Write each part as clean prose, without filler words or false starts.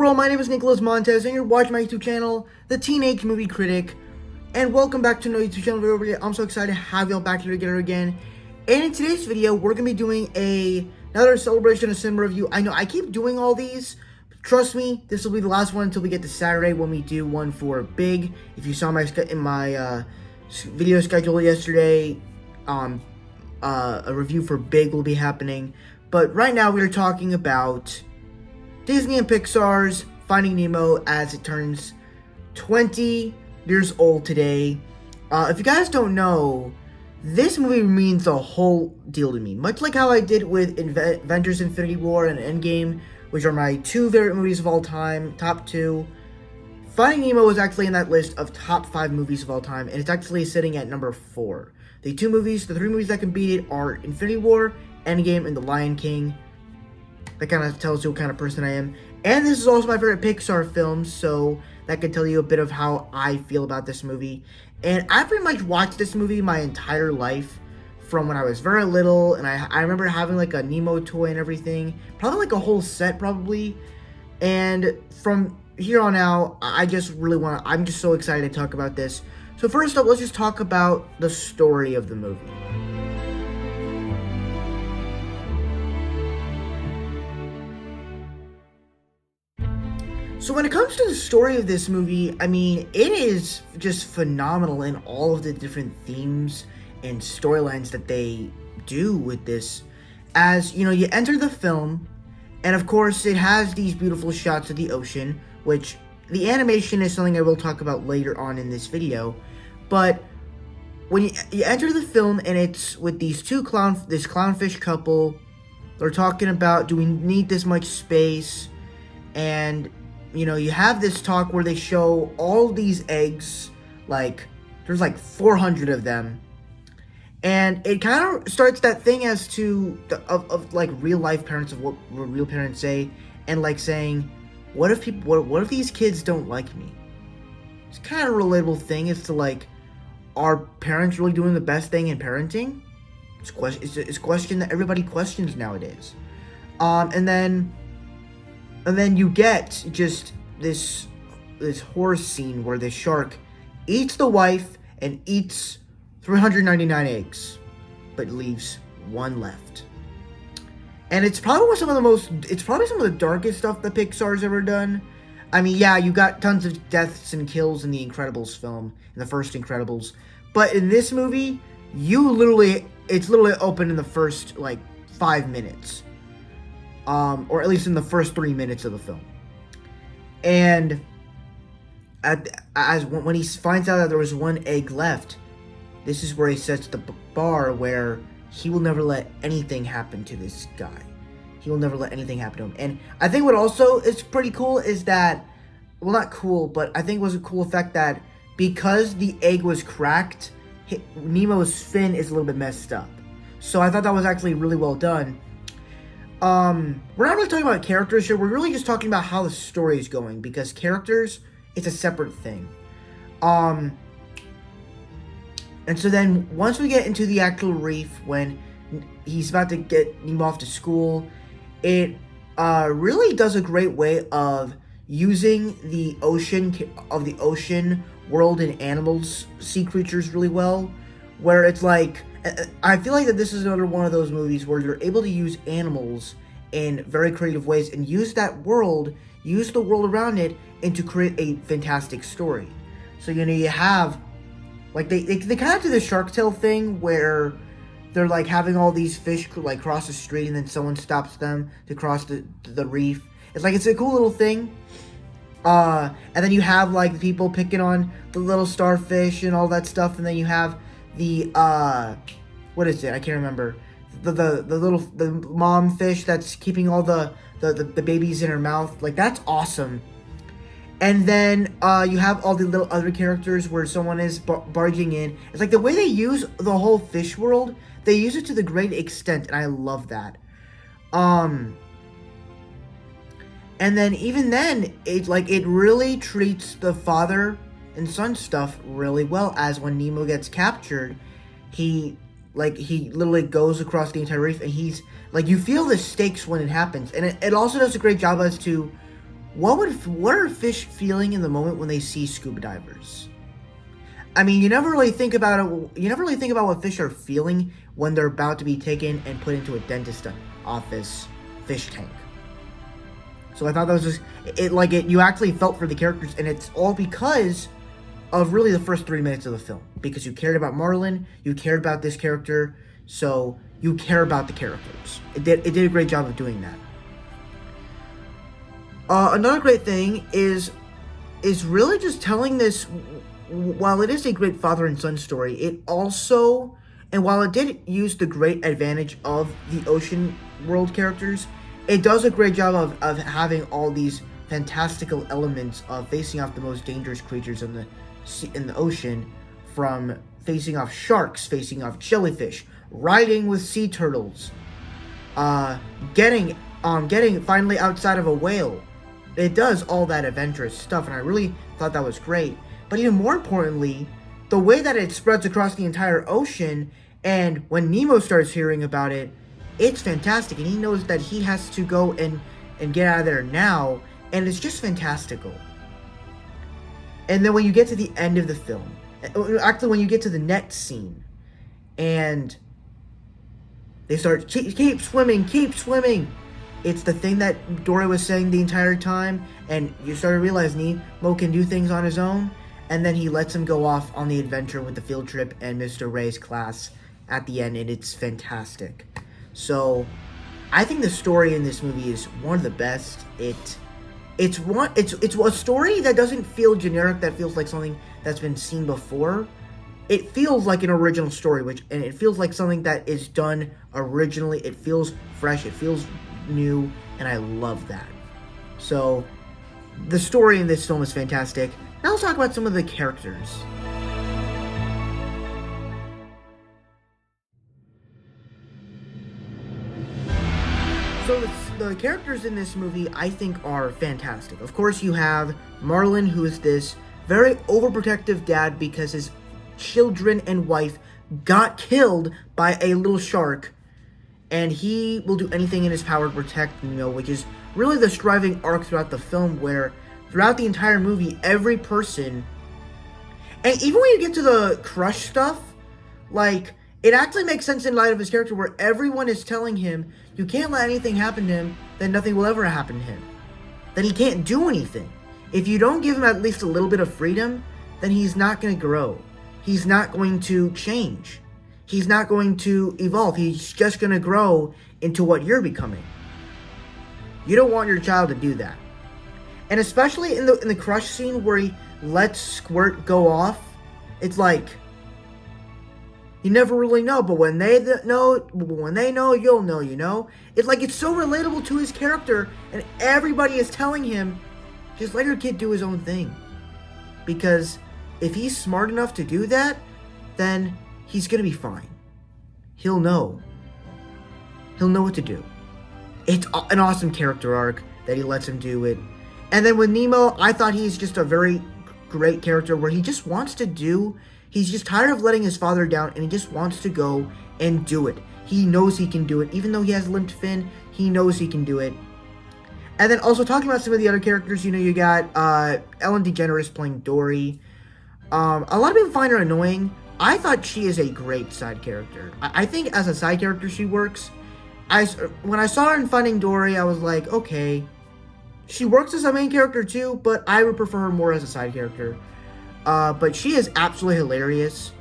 Hello, my name is Nicholas Montez, and you're watching my YouTube channel, The Teenage Movie Critic. And welcome back to another YouTube channel video. I'm so excited to have y'all back here together again. And in today's video, we're going to be doing another Celebration of Cinema review. I know I keep doing all these. Trust me, this will be the last one until we get to Saturday when we do one for Big. If you saw my video schedule yesterday, a review for Big will be happening. But right now, we're talking about Disney and Pixar's Finding Nemo as it turns 20 years old today. If you guys don't know, this movie means a whole deal to me. Much like how I did with Avengers Infinity War and Endgame, which are my two favorite movies of all time, top two. Finding Nemo is actually in that list of top 5 movies of all time, and it's actually sitting at number 4. The three movies that can beat it are Infinity War, Endgame, and The Lion King. That kind of tells you what kind of person I am. And this is also my favorite Pixar film, so that can tell you a bit of how I feel about this movie. And I pretty much watched this movie my entire life, from when I was very little, and I remember having like a Nemo toy and everything. Probably like a whole set, probably. And from here on out, I'm just so excited to talk about this. So first up, let's just talk about the story of the movie. So when it comes to the story of this movie, I mean, it is just phenomenal in all of the different themes and storylines that they do with this. As, you know, you enter the film, and of course it has these beautiful shots of the ocean, which the animation is something I will talk about later on in this video. But when you enter the film, and it's with these this clownfish couple, they're talking about, do we need this much space? And you know, you have this talk where they show all these eggs, like, there's like 400 of them. And it kind of starts that thing as to, like, real life parents, of what real parents say. And like saying, what if these kids don't like me? It's kind of a relatable thing as to like, are parents really doing the best thing in parenting? It's a question that everybody questions nowadays. And then you get just this horror scene where the shark eats the wife and eats 399 eggs, but leaves one left. And it's probably some of the darkest stuff that Pixar's ever done. I mean, yeah, you got tons of deaths and kills in the Incredibles film, in the first Incredibles, but in this movie, it's literally open in the first like 5 minutes. Or at least in the first 3 minutes of the film. And when he finds out that there was one egg left, this is where he sets the bar where he will never let anything happen to this guy. He will never let anything happen to him. And I think what also is pretty cool is that, well, not cool, but I think it was a cool effect that because the egg was cracked, Nemo's fin is a little bit messed up. So I thought that was actually really well done. We're not really talking about characters here, we're really just talking about how the story is going, because characters, it's a separate thing. And so then, once we get into the actual reef, when he's about to get Nemo off to school, it, really does a great way of using the ocean world and animals, sea creatures really well, where it's like, I feel like that this is another one of those movies where you're able to use animals in very creative ways and use the world around it, and to create a fantastic story. So, you know, you have, like, they kind of do the Shark Tale thing where they're, like, having all these fish, like, cross the street, and then someone stops them to cross the reef. It's a cool little thing. And then you have, like, the people picking on the little starfish and all that stuff, and then you have the what is it? I can't remember. The mom fish that's keeping all the babies in her mouth. Like, that's awesome. And then you have all the little other characters where someone is barging in. It's like the way they use the whole fish world, they use it to the great extent, and I love that. And then even then, it really treats the father and son stuff really well, as when Nemo gets captured, he literally goes across the entire reef, and he's like, you feel the stakes when it happens. And it also does a great job as to what are fish feeling in the moment when they see scuba divers? I mean, you never really think about it. You never really think about what fish are feeling when they're about to be taken and put into a dentist office fish tank. So I thought that was just it. You actually felt for the characters, and it's all because of really the first 3 minutes of the film, because you cared about Marlin, you cared about this character, so you care about the characters. It did a great job of doing that. Another great thing is really just telling this. While it is a great father and son story, it also, and while it did use the great advantage of the ocean world characters, it does a great job of having all these fantastical elements of facing off the most dangerous creatures in the ocean, from facing off sharks, facing off jellyfish, riding with sea turtles, getting finally outside of a whale. It does all that adventurous stuff, and I really thought that was great. But even more importantly, the way that it spreads across the entire ocean, and when Nemo starts hearing about it, it's fantastic, and he knows that he has to go and get out of there now, and it's just fantastical. And then when you get to the end of the film, actually when you get to the next scene, and they start, keep swimming, it's the thing that Dory was saying the entire time, and you start to realize Nemo can do things on his own, and then he lets him go off on the adventure with the field trip and Mr. Ray's class at the end, and it's fantastic. So, I think the story in this movie is one of the best. It's a story that doesn't feel generic, that feels like something that's been seen before. It feels like an original story, and it feels like something that is done originally. It feels fresh, it feels new, and I love that. So, the story in this film is fantastic. Now let's talk about some of the characters. So the characters in this movie, I think, are fantastic. Of course, you have Marlin, who is this very overprotective dad because his children and wife got killed by a little shark, and he will do anything in his power to protect Nemo, which is really the striving arc throughout the film, where throughout the entire movie, every person, and even when you get to the crush stuff, it actually makes sense in light of his character, where everyone is telling him, you can't let anything happen to him, then nothing will ever happen to him. Then he can't do anything. If you don't give him at least a little bit of freedom, then he's not going to grow. He's not going to change. He's not going to evolve. He's just going to grow into what you're becoming. You don't want your child to do that. And especially in the crush scene where he lets Squirt go off, it's like, you never really know, but when they know, you'll know, you know? It's like, it's so relatable to his character, and everybody is telling him, just let your kid do his own thing. Because if he's smart enough to do that, then he's gonna be fine. He'll know. He'll know what to do. It's an awesome character arc that he lets him do it. And then with Nemo, I thought he's just a very great character where he just wants to do, he's just tired of letting his father down, and he just wants to go and do it. He knows he can do it. Even though he has a limped fin, he knows he can do it. And then also talking about some of the other characters, you got Ellen DeGeneres playing Dory. A lot of people find her annoying. I thought she is a great side character. I think as a side character she works. When I saw her in Finding Dory, I was like, okay, she works as a main character too, but I would prefer her more as a side character. But she is absolutely hilarious.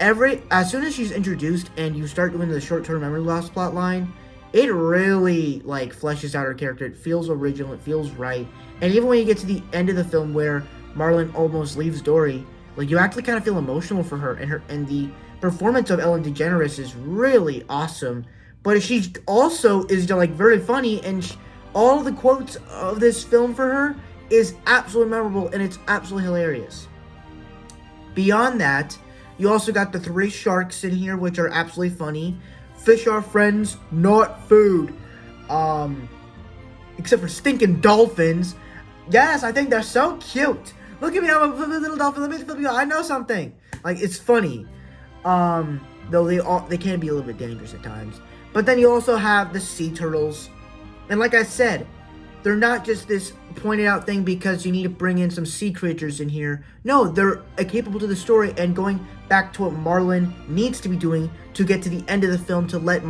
As soon as she's introduced and you start doing the short-term memory loss plot line, it really fleshes out her character. It feels original, it feels right. And even when you get to the end of the film where Marlin almost leaves Dory, you actually kind of feel emotional for her, and the performance of Ellen DeGeneres is really awesome. But she also is very funny, and all the quotes of this film for her is absolutely memorable, and it's absolutely hilarious. Beyond that, you also got the 3 sharks in here, which are absolutely funny. Fish are friends, not food. Except for stinking dolphins. Yes, I think they're so cute. Look at me, I'm a little dolphin. Let me flip you out. I know something. It's funny. Though they can be a little bit dangerous at times. But then you also have the sea turtles. And like I said, they're not just this pointed out thing because you need to bring in some sea creatures in here. No, they're capable to the story and going back to what Marlin needs to be doing to get to the end of the film to let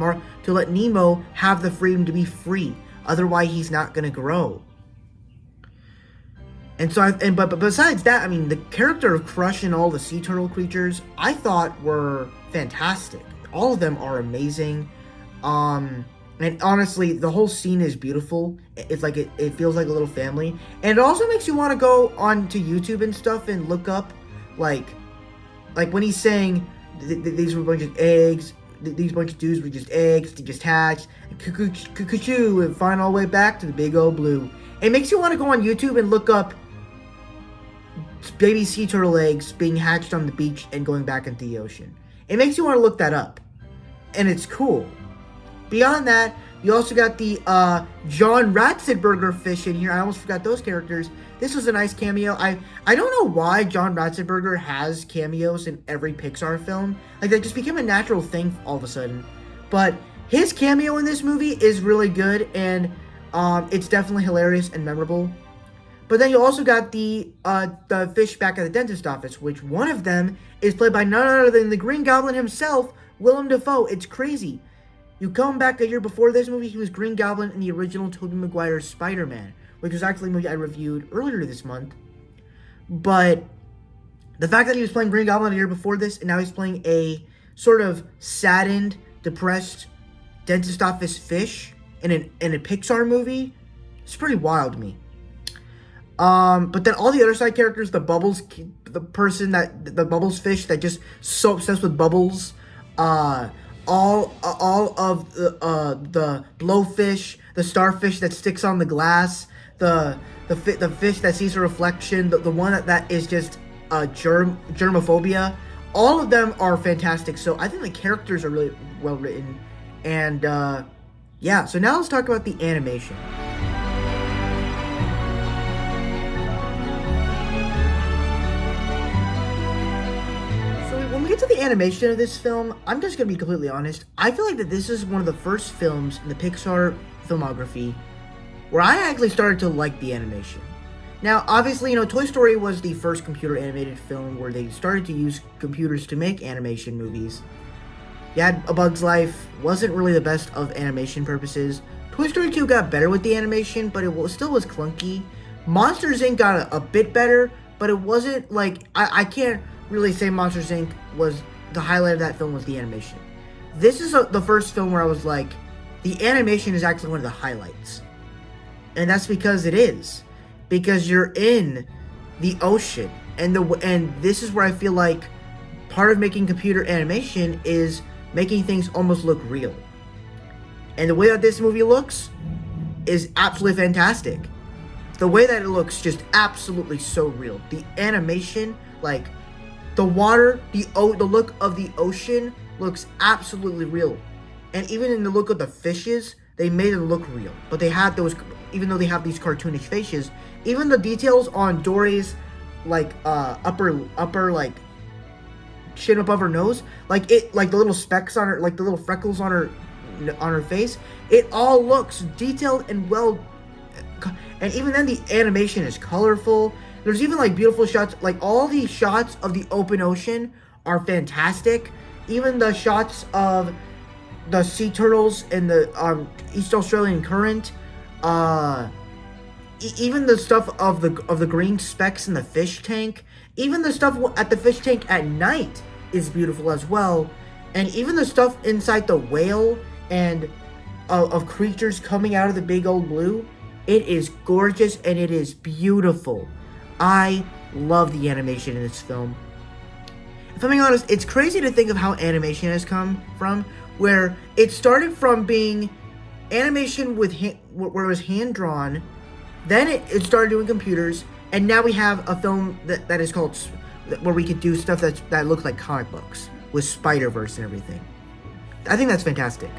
Nemo have the freedom to be free. Otherwise, he's not gonna grow. And so, but besides that, I mean, the character of Crush and all the sea turtle creatures, I thought were fantastic. All of them are amazing. And honestly, the whole scene is beautiful. It's like it feels like a little family, and it also makes you want to go onto YouTube and stuff and look up, like when he's saying these were a bunch of eggs, these bunch of dudes were just eggs, they just hatched, and find all the way back to the big old blue. It makes you want to go on YouTube and look up baby sea turtle eggs being hatched on the beach and going back into the ocean. It makes you want to look that up, and it's cool. Beyond that, you also got the John Ratzenberger fish in here. I almost forgot those characters. This was a nice cameo. I don't know why John Ratzenberger has cameos in every Pixar film. Like, that just became a natural thing all of a sudden. But his cameo in this movie is really good, and it's definitely hilarious and memorable. But then you also got the fish back at the dentist office, which one of them is played by none other than the Green Goblin himself, Willem Dafoe. It's crazy. You come back a year before this movie, he was Green Goblin in the original Tobey Maguire's Spider-Man, which was actually a movie I reviewed earlier this month. But the fact that he was playing Green Goblin a year before this, and now he's playing a sort of saddened, depressed dentist office fish in a Pixar movie, it's pretty wild to me. But then all the other side characters, the Bubbles fish that just so obsessed with bubbles, all of the blowfish, the starfish that sticks on the glass, the fish that sees a reflection, the one that is just germophobia. All of them are fantastic. So I think the characters are really well written, and yeah. So now let's talk about the animation. When we get to the animation of this film, I'm just going to be completely honest. I feel like that this is one of the first films in the Pixar filmography where I actually started to like the animation. Now, obviously, Toy Story was the first computer animated film where they started to use computers to make animation movies. Yeah, A Bug's Life wasn't really the best of animation purposes. Toy Story 2 got better with the animation, but it still was clunky. Monsters Inc. got a bit better, but it wasn't like... I can't really say Monsters Inc. was the highlight of that film was the animation. This is the first film where I was like, the animation is actually one of the highlights. And that's because it is. Because you're in the ocean. And this is where I feel like part of making computer animation is making things almost look real. And the way that this movie looks is absolutely fantastic. The way that it looks, just absolutely so real. The animation, like... the water, the look of the ocean looks absolutely real. And even in the look of the fishes, they made them look real. But they had those, even though they have these cartoonish faces, even the details on Dory's, like, upper, like, chin above her nose, like the little specks on her, like the little freckles on her face, it all looks detailed and well, and even then the animation is colorful. There's even, like, beautiful shots. Like, all the shots of the open ocean are fantastic. Even the shots of the sea turtles in the East Australian current. Even the stuff of the green specks in the fish tank. Even the stuff at the fish tank at night is beautiful as well. And even the stuff inside the whale and of creatures coming out of the big old blue. It is gorgeous and it is beautiful. I love the animation in this film. If I'm being honest, it's crazy to think of how animation has come from, where it started from being animation where it was hand-drawn, then it started doing computers, and now we have a film that is called, where we could do stuff that looks like comic books, with Spider-Verse and everything. I think that's fantastic.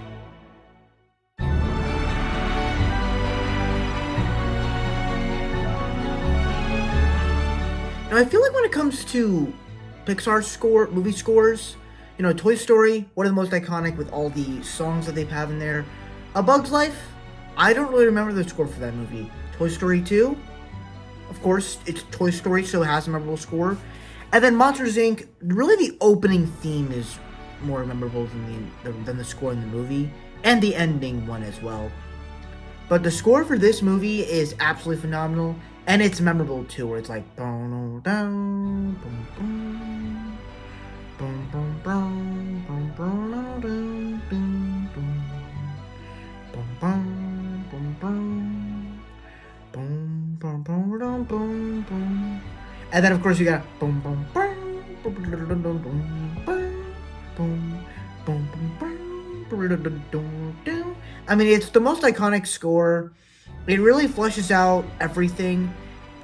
Now, I feel like when it comes to Pixar movie scores, Toy Story, one of the most iconic with all the songs that they have in there. A Bug's Life, I don't really remember the score for that movie. Toy Story 2. Of course, it's Toy Story, so it has a memorable score. And then Monsters Inc. Really, the opening theme is more memorable than the score in the movie, and the ending one as well. But the score for this movie is absolutely phenomenal, and it's memorable too, where it's like boom, boom, boom, boom, boom, boom, boom, boom, boom, boom, boom, boom, boom, boom, boom, boom, boom, boom. And then of course you got boom, boom, boom, boom, boom, boom, boom, boom, boom. I mean, it's the most iconic score. It really fleshes out everything.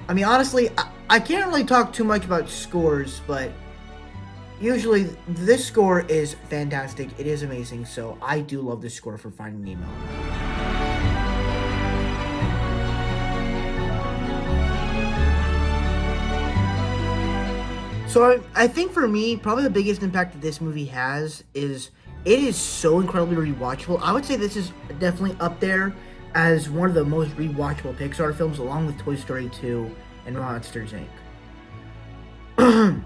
I mean, honestly, I can't really talk too much about scores, but usually this score is fantastic. It is amazing, so I do love this score for Finding Nemo. So I think for me, probably the biggest impact that this movie has is it is so incredibly rewatchable. I would say this is definitely up there as one of the most rewatchable Pixar films, along with Toy Story 2 and Monsters Inc.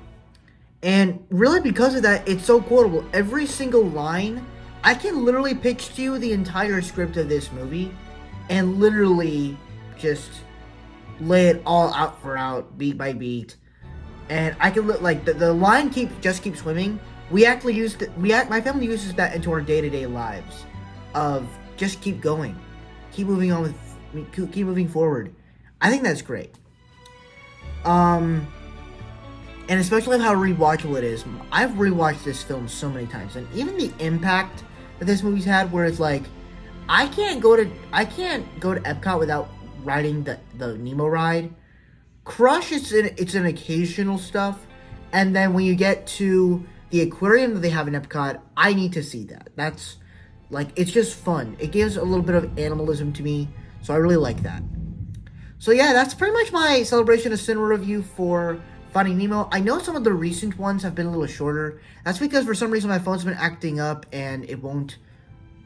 And really, because of that, it's so quotable. Every single line, I can literally pitch to you the entire script of this movie and literally just lay it all out, beat by beat. And I can like the line keep swimming. We actually my family uses that into our day-to-day lives, of just keep going, keep moving on keep moving forward. I think that's great. And especially how rewatchable it is. I've rewatched this film so many times, and even the impact that this movie's had, where it's like, I can't go to Epcot without riding the Nemo ride. Crush, it's an occasional stuff, and then when you get to the aquarium that they have in Epcot, I need to see that. That's like, it's just fun. It gives a little bit of animalism to me, so I really like that. So yeah, that's pretty much my Celebration of Cinema review for Finding Nemo. I know some of the recent ones have been a little shorter. That's because for some reason my phone's been acting up and it won't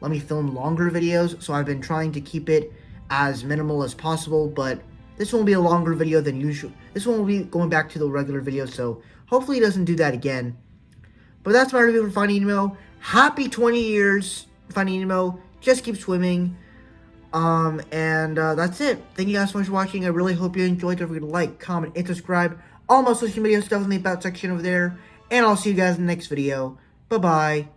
let me film longer videos, so I've been trying to keep it as minimal as possible, but this one will be a longer video than usual. This one will be going back to the regular video, so hopefully it doesn't do that again. But that's my review for Finding Nemo. Happy 20 years, Finding Nemo. Just keep swimming. That's it. Thank you guys so much for watching. I really hope you enjoyed. Don't forget to like, comment, and subscribe. All my social media stuff in the about section over there. And I'll see you guys in the next video. Bye-bye.